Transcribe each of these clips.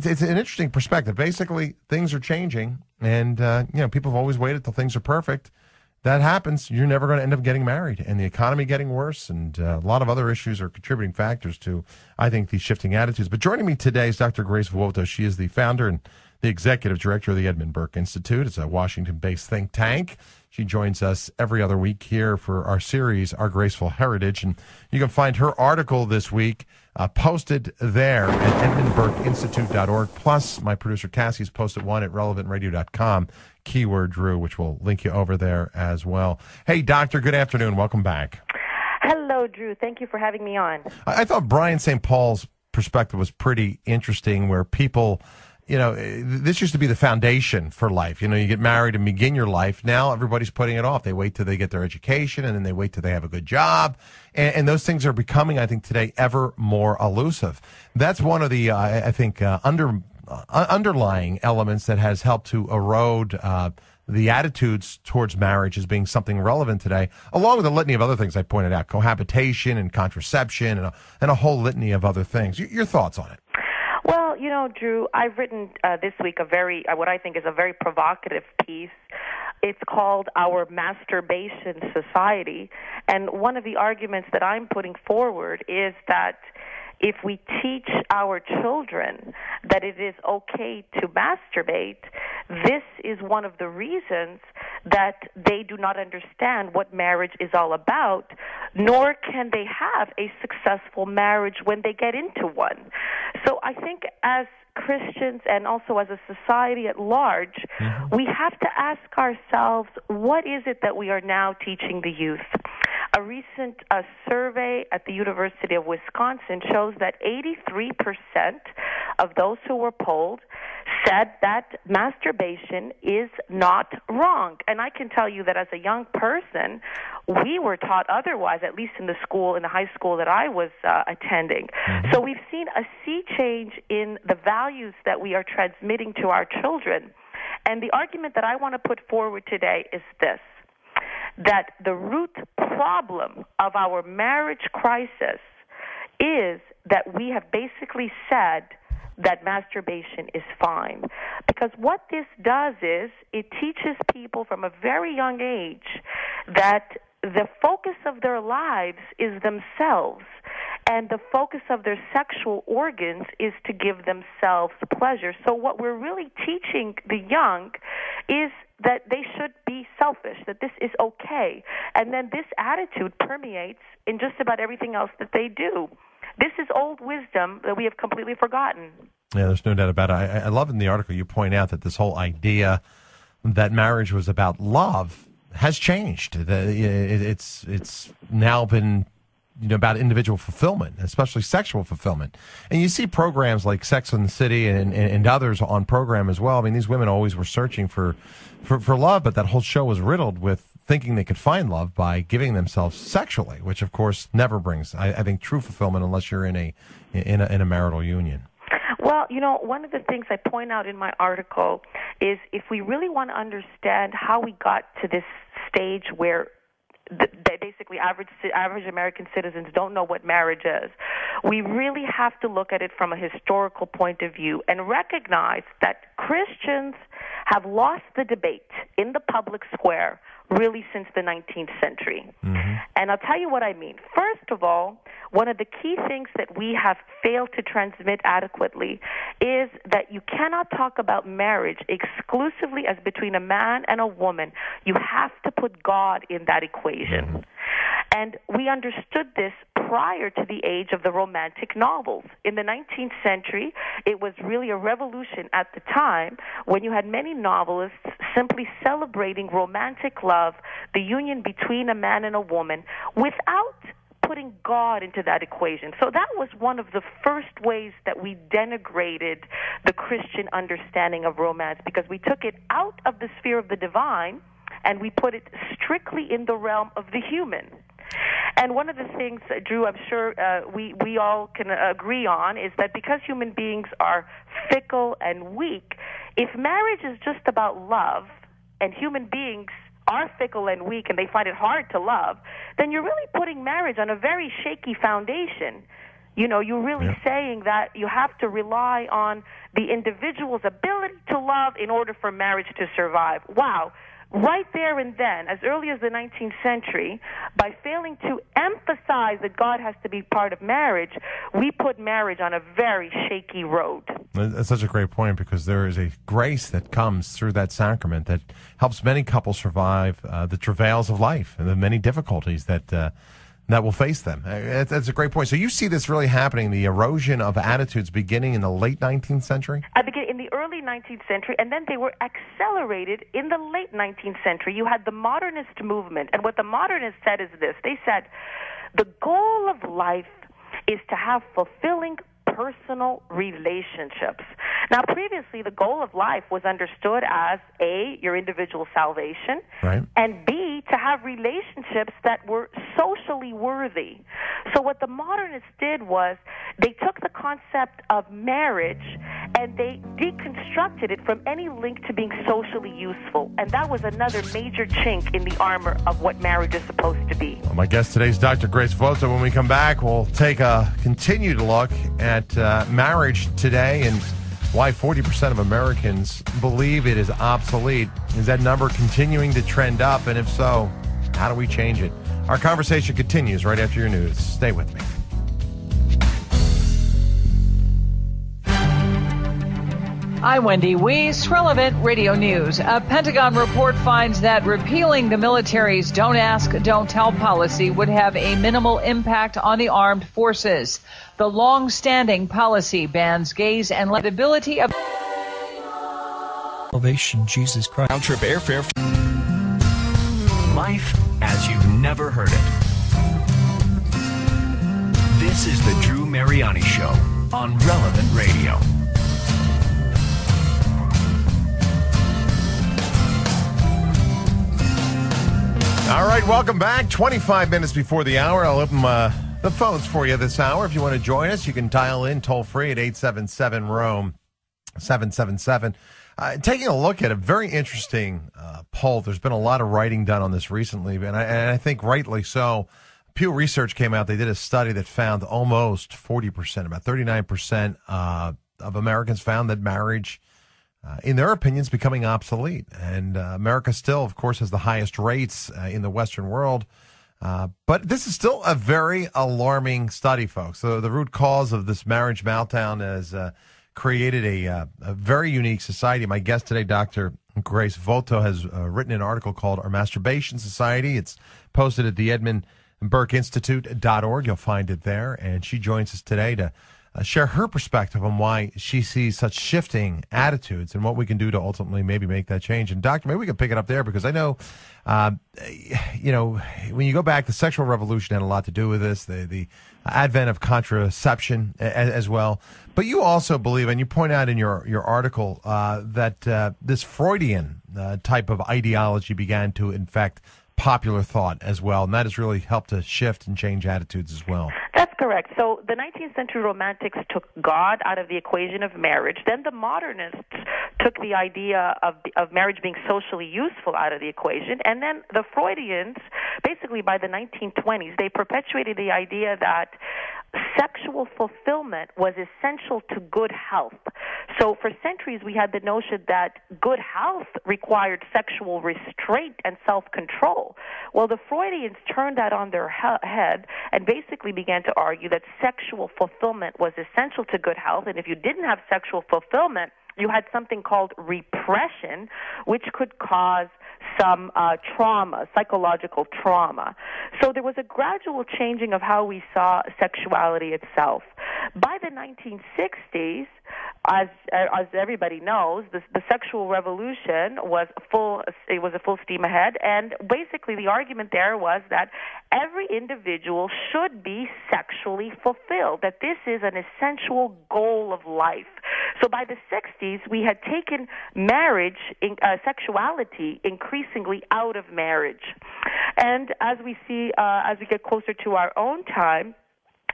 It's an interesting perspective. Basically, things are changing, and people have always waited till things are perfect. That happens, you're never going to end up getting married, and the economy getting worse, and a lot of other issues are contributing factors to, I think, these shifting attitudes. But joining me today is Dr. Grace Vuoto. She is the founder and the executive director of the Edmund Burke Institute. It's a Washington-based think tank. She joins us every other week here for our series, Our Graceful Heritage. And you can find her article this week posted there at edmundburkeinstitute.org. Plus, my producer Cassie's posted one at relevantradio.com, keyword Drew, which will link you over there as well. Hey, Doctor, good afternoon. Welcome back. Hello, Drew. Thank you for having me on. I thought Brian St. Paul's perspective was pretty interesting, where people... this used to be the foundation for life. You get married and begin your life. Now everybody's putting it off. They wait till they get their education, and then they wait till they have a good job. And those things are becoming, I think, today ever more elusive. That's one of the, underlying elements that has helped to erode the attitudes towards marriage as being something relevant today, along with a litany of other things I pointed out, cohabitation and contraception and a whole litany of other things. Your thoughts on it? Well, Drew, I've written this week what I think is a very provocative piece. It's called Our Masturbation Society. And one of the arguments that I'm putting forward is that if we teach our children that it is okay to masturbate, this is one of the reasons that they do not understand what marriage is all about, nor can they have a successful marriage when they get into one. So I think as Christians and also as a society at large, we have to ask ourselves, what is it that we are now teaching the youth? A recent survey at the University of Wisconsin shows that 83% of those who were polled said that masturbation is not wrong. And I can tell you that as a young person, we were taught otherwise, at least in the high school that I was attending. So we've seen a sea change in the values that we are transmitting to our children. And the argument that I want to put forward today is this: that the root problem of our marriage crisis is that we have basically said that masturbation is fine. Because what this does is it teaches people from a very young age that the focus of their lives is themselves, and the focus of their sexual organs is to give themselves pleasure. So what we're really teaching the young is that they should be selfish, that this is okay. And then this attitude permeates in just about everything else that they do. This is old wisdom that we have completely forgotten. Yeah, there's no doubt about it. I love in the article you point out that this whole idea that marriage was about love has changed. It's now been about individual fulfillment, especially sexual fulfillment. And you see programs like Sex and the City and others on program as well. I mean, these women always were searching for love, but that whole show was riddled with thinking they could find love by giving themselves sexually, which of course never brings, I think, true fulfillment unless you're in a marital union. Well, one of the things I point out in my article is if we really want to understand how we got to this stage where basically average American citizens don't know what marriage is, we really have to look at it from a historical point of view and recognize that Christians have lost the debate in the public square really since the 19th century. And I'll tell you what I mean. First of all, one of the key things that we have failed to transmit adequately is that you cannot talk about marriage exclusively as between a man and a woman. You have to put God in that equation. And we understood this prior to the age of the romantic novels. In the 19th century, it was really a revolution at the time when you had many novelists simply celebrating romantic love, the union between a man and a woman, without putting God into that equation. So that was one of the first ways that we denigrated the Christian understanding of romance, because we took it out of the sphere of the divine and we put it strictly in the realm of the human. And one of the things, Drew, I'm sure we all can agree on is that because human beings are fickle and weak, if marriage is just about love and human beings are fickle and weak and they find it hard to love, then you're really putting marriage on a very shaky foundation. You're really saying that you have to rely on the individual's ability to love in order for marriage to survive. Wow. Right there and then, as early as the 19th century, by failing to emphasize that God has to be part of marriage, we put marriage on a very shaky road. That's such a great point, because there is a grace that comes through that sacrament that helps many couples survive the travails of life and the many difficulties that will face them. That's a great point. So you see this really happening, the erosion of attitudes beginning in the late 19th century? In the early 19th century, and then they were accelerated in the late 19th century. You had the modernist movement, and what the modernists said is this. They said, the goal of life is to have fulfilling personal relationships. Now, previously, the goal of life was understood as A, your individual salvation, right, and B, to have relationships that were socially worthy. So what the modernists did was they took the concept of marriage and they deconstructed it from any link to being socially useful. And that was another major chink in the armor of what marriage is supposed to be. Well, my guest today is Dr. Grace Voto. When we come back, we'll take a continued look at marriage today and why 40% of Americans believe it is obsolete. Is that number continuing to trend up? And if so, how do we change it? Our conversation continues right after your news. Stay with me. I'm Wendy Weiss, Relevant Radio News. A Pentagon report finds that repealing the military's Don't Ask, Don't Tell policy would have a minimal impact on the armed forces. The long-standing policy bans gays and the ability of salvation, Jesus Christ. Round trip airfare. Life as you've never heard it. This is the Drew Mariani Show on Relevant Radio. All right, welcome back. 25 minutes before the hour. I'll open the phones for you this hour. If you want to join us, you can dial in toll free at 877-ROAM 777. Taking a look at a very interesting poll. There's been a lot of writing done on this recently, and I think rightly so. Pew Research came out. They did a study that found almost 40%, about 39% of Americans found that marriage, in their opinions, becoming obsolete. And America still, of course, has the highest rates in the Western world. But this is still a very alarming study, folks. So the root cause of this marriage meltdown has created a very unique society. My guest today, Dr. Grace Voto, has written an article called Our Masturbation Society. It's posted at the EdmundBurkeInstitute.org. You'll find it there. And she joins us today to share her perspective on why she sees such shifting attitudes and what we can do to ultimately maybe make that change. And Doctor, maybe we can pick it up there, because I know, when you go back, the sexual revolution had a lot to do with this, the advent of contraception as well. But you also believe, and you point out in your article, that this Freudian type of ideology began to infect popular thought as well, and that has really helped to shift and change attitudes as well. That's correct. So the 19th century romantics took God out of the equation of marriage. Then the modernists took the idea of marriage being socially useful out of the equation. And then the Freudians, basically by the 1920s, they perpetuated the idea that sexual fulfillment was essential to good health. So for centuries, we had the notion that good health required sexual restraint and self-control. Well, the Freudians turned that on their head and basically began to argue that sexual fulfillment was essential to good health, and if you didn't have sexual fulfillment, you had something called repression, which could cause some trauma, psychological trauma. So there was a gradual changing of how we saw sexuality itself. By the 1960s, as everybody knows, the sexual revolution was full steam ahead, and basically the argument there was that every individual should be sexually fulfilled, that this is an essential goal of life. So by the 60s, we had taken marriage, sexuality, increasingly out of marriage. And as we see, as we get closer to our own time,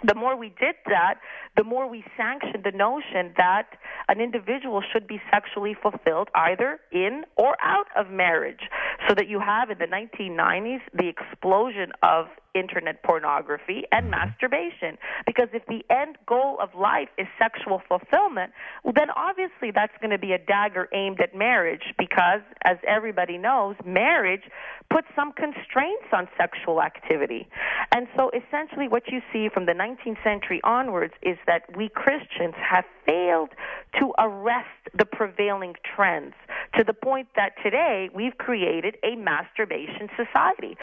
the more we did that, the more we sanctioned the notion that an individual should be sexually fulfilled either in or out of marriage. So that you have in the 1990s the explosion of internet pornography and masturbation. Because if the end goal of life is sexual fulfillment, well, then obviously that's going to be a dagger aimed at marriage, because, as everybody knows, marriage puts some constraints on sexual activity. And so essentially what you see from the 19th century onwards is that we Christians have failed to arrest the prevailing trends, to the point that today we've created a masturbation society.